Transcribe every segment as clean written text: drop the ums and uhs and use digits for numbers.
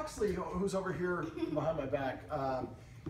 Huxley, who's over here behind my back,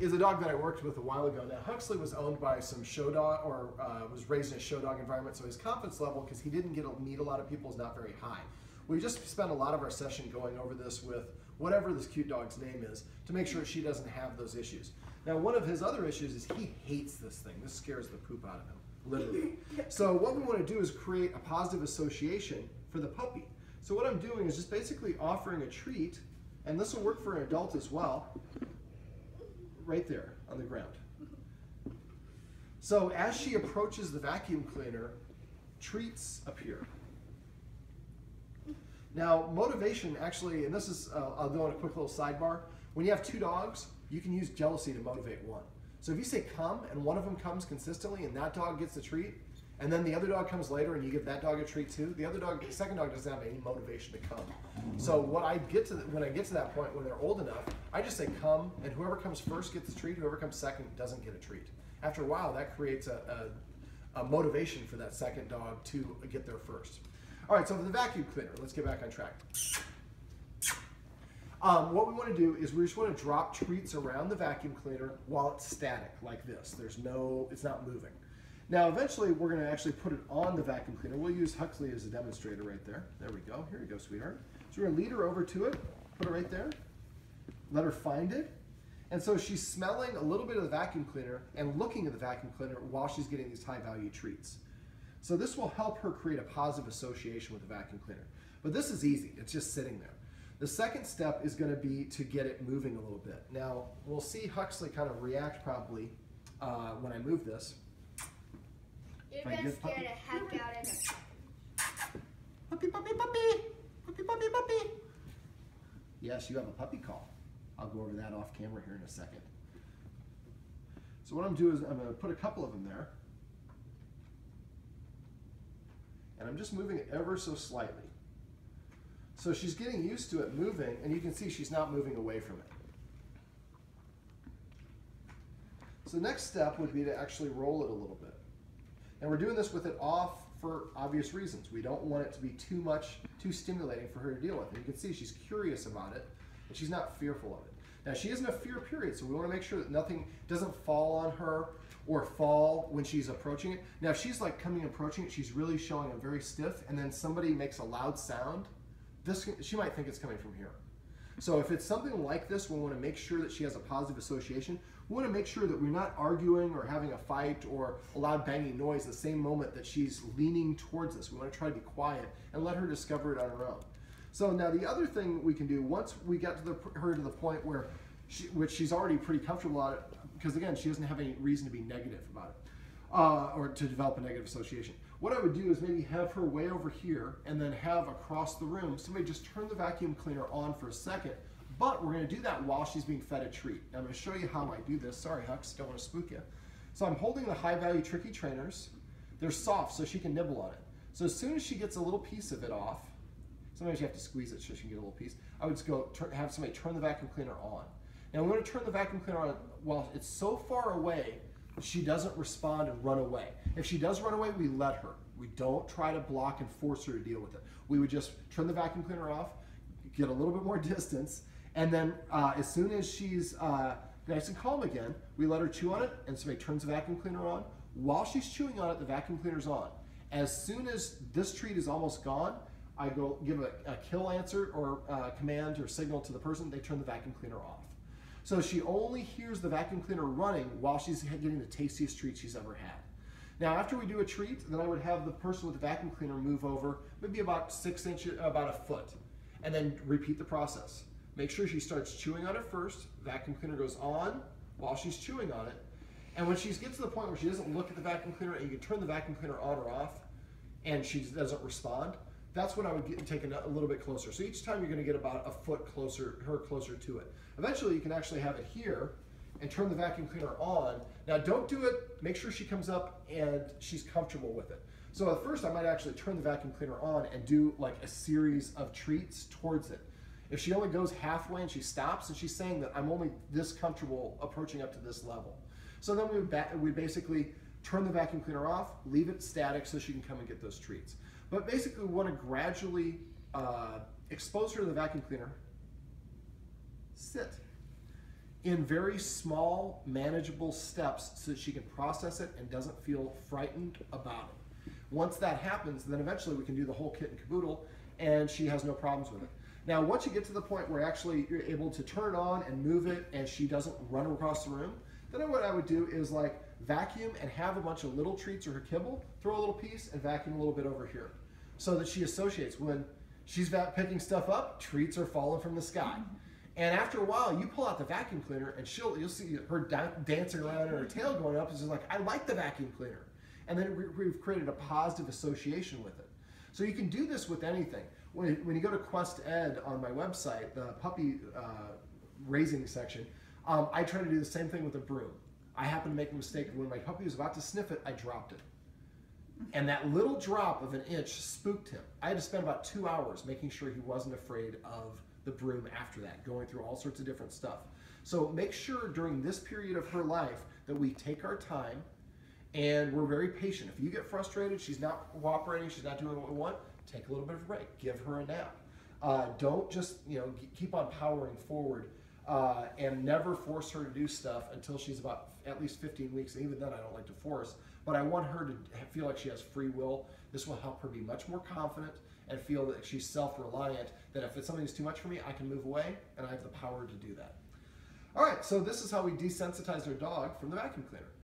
is a dog that I worked with a while ago. Now, Huxley was owned by some show dog, or was raised in a show dog environment, so his confidence level, because he didn't get to meet a lot of people, is not very high. We just spent a lot of our session going over this with whatever this cute dog's name is to make sure she doesn't have those issues. Now, one of his other issues is he hates this thing. This scares the poop out of him, literally. So what we want to do is create a positive association for the puppy. So what I'm doing is just basically offering a treat, and this will work for an adult as well, right there on the ground. So as she approaches the vacuum cleaner, treats appear. Now, motivation actually, and this is, I'll go on a quick little sidebar. When you have two dogs, you can use jealousy to motivate one. So if you say come, and one of them comes consistently, and that dog gets the treat, and then the other dog comes later, and you give that dog a treat too, the second dog doesn't have any motivation to come. So when I get to that point, when they're old enough, I just say come, and whoever comes first gets the treat, whoever comes second doesn't get a treat. After a while, that creates a motivation for that second dog to get there first. All right, so for the vacuum cleaner, let's get back on track. What we want to do is we just want to drop treats around the vacuum cleaner while it's static, like this. It's not moving. Now, eventually, we're going to actually put it on the vacuum cleaner. We'll use Huxley as a demonstrator right there. There we go. Here you go, sweetheart. So we're going to lead her over to it, put it right there, let her find it. And so she's smelling a little bit of the vacuum cleaner and looking at the vacuum cleaner while she's getting these high-value treats. So this will help her create a positive association with the vacuum cleaner. But this is easy. It's just sitting there. The second step is going to be to get it moving a little bit. Now, we'll see Huxley kind of react probably when I move this. You're going to scare the heck out of him. Puppy, puppy, puppy. Puppy, puppy, puppy. Yes, you have a puppy call. I'll go over that off camera here in a second. So what I'm doing is I'm going to put a couple of them there. And I'm just moving it ever so slightly. So she's getting used to it moving, and you can see she's not moving away from it. So the next step would be to actually roll it a little bit. And we're doing this with it off for obvious reasons. We don't want it to be too stimulating for her to deal with. And you can see she's curious about it, and she's not fearful of it. Now, she is in a fear period, so we want to make sure that nothing doesn't fall on her or fall when she's approaching it. Now, if she's like approaching it, she's really showing them very stiff, and then somebody makes a loud sound, she might think it's coming from here. So if it's something like this, we want to make sure that she has a positive association. We want to make sure that we're not arguing or having a fight or a loud banging noise the same moment that she's leaning towards us. We want to try to be quiet and let her discover it on her own. So now the other thing we can do, once we get to her to the point where which she's already pretty comfortable at it, because again, she doesn't have any reason to be negative about it or to develop a negative association. What I would do is maybe have her way over here and then have across the room somebody just turn the vacuum cleaner on for a second, but we're going to do that while she's being fed a treat. Now I'm going to show you how I do this. Sorry, Hux, don't want to spook you. So I'm holding the high-value tricky trainers. They're soft, so she can nibble on it. So as soon as she gets a little piece of it off, sometimes you have to squeeze it so she can get a little piece, I would just go have somebody turn the vacuum cleaner on. Now I'm going to turn the vacuum cleaner on while it's so far away she doesn't respond and run away. If she does run away, we let her. We don't try to block and force her to deal with it. We would just turn the vacuum cleaner off, get a little bit more distance, and then as soon as she's nice and calm again, we let her chew on it, and somebody turns the vacuum cleaner on. While she's chewing on it, the vacuum cleaner's on. As soon as this treat is almost gone, I go give a kill answer or command or signal to the person, they turn the vacuum cleaner off. So she only hears the vacuum cleaner running while she's getting the tastiest treat she's ever had. Now, after we do a treat, then I would have the person with the vacuum cleaner move over maybe about 6 inches, about a foot, and then repeat the process. Make sure she starts chewing on it first. Vacuum cleaner goes on while she's chewing on it. And when she gets to the point where she doesn't look at the vacuum cleaner and you can turn the vacuum cleaner on or off and she doesn't respond, that's when I would take a little bit closer. So each time you're going to get about a foot closer, her closer to it. Eventually you can actually have it here and turn the vacuum cleaner on. Now don't do it, make sure she comes up and she's comfortable with it. So at first I might actually turn the vacuum cleaner on and do like a series of treats towards it. If she only goes halfway and she stops and she's saying that I'm only this comfortable approaching up to this level. So then we basically turn the vacuum cleaner off, leave it static so she can come and get those treats. But basically we want to gradually expose her to the vacuum cleaner. sit in very small, manageable steps so that she can process it and doesn't feel frightened about it. Once that happens, then eventually we can do the whole kit and caboodle, and she has no problems with it. Now, once you get to the point where actually you're able to turn it on and move it and she doesn't run across the room, then what I would do is like vacuum and have a bunch of little treats or her kibble, throw a little piece and vacuum a little bit over here so that she associates when she's picking stuff up, treats are falling from the sky. And after a while, you pull out the vacuum cleaner and you'll see her dancing around and her tail going up. It's just like, I like the vacuum cleaner. And then we've created a positive association with it. So you can do this with anything. When you go to Quest Ed on my website, the puppy raising section, I try to do the same thing with a broom. I happened to make a mistake. When my puppy was about to sniff it, I dropped it. And that little drop of an inch spooked him. I had to spend about 2 hours making sure he wasn't afraid of the broom after that, going through all sorts of different stuff. So make sure during this period of her life that we take our time and we're very patient. If you get frustrated, she's not cooperating, she's not doing what we want, take a little bit of a break, give her a nap. Don't just keep on powering forward and never force her to do stuff until she's about at least 15 weeks. And even then, I don't like to force, but I want her to feel like she has free will. This will help her be much more confident and feel that she's self-reliant, that if it's something that's too much for me, I can move away and I have the power to do that. All right, so this is how we desensitized our dog from the vacuum cleaner.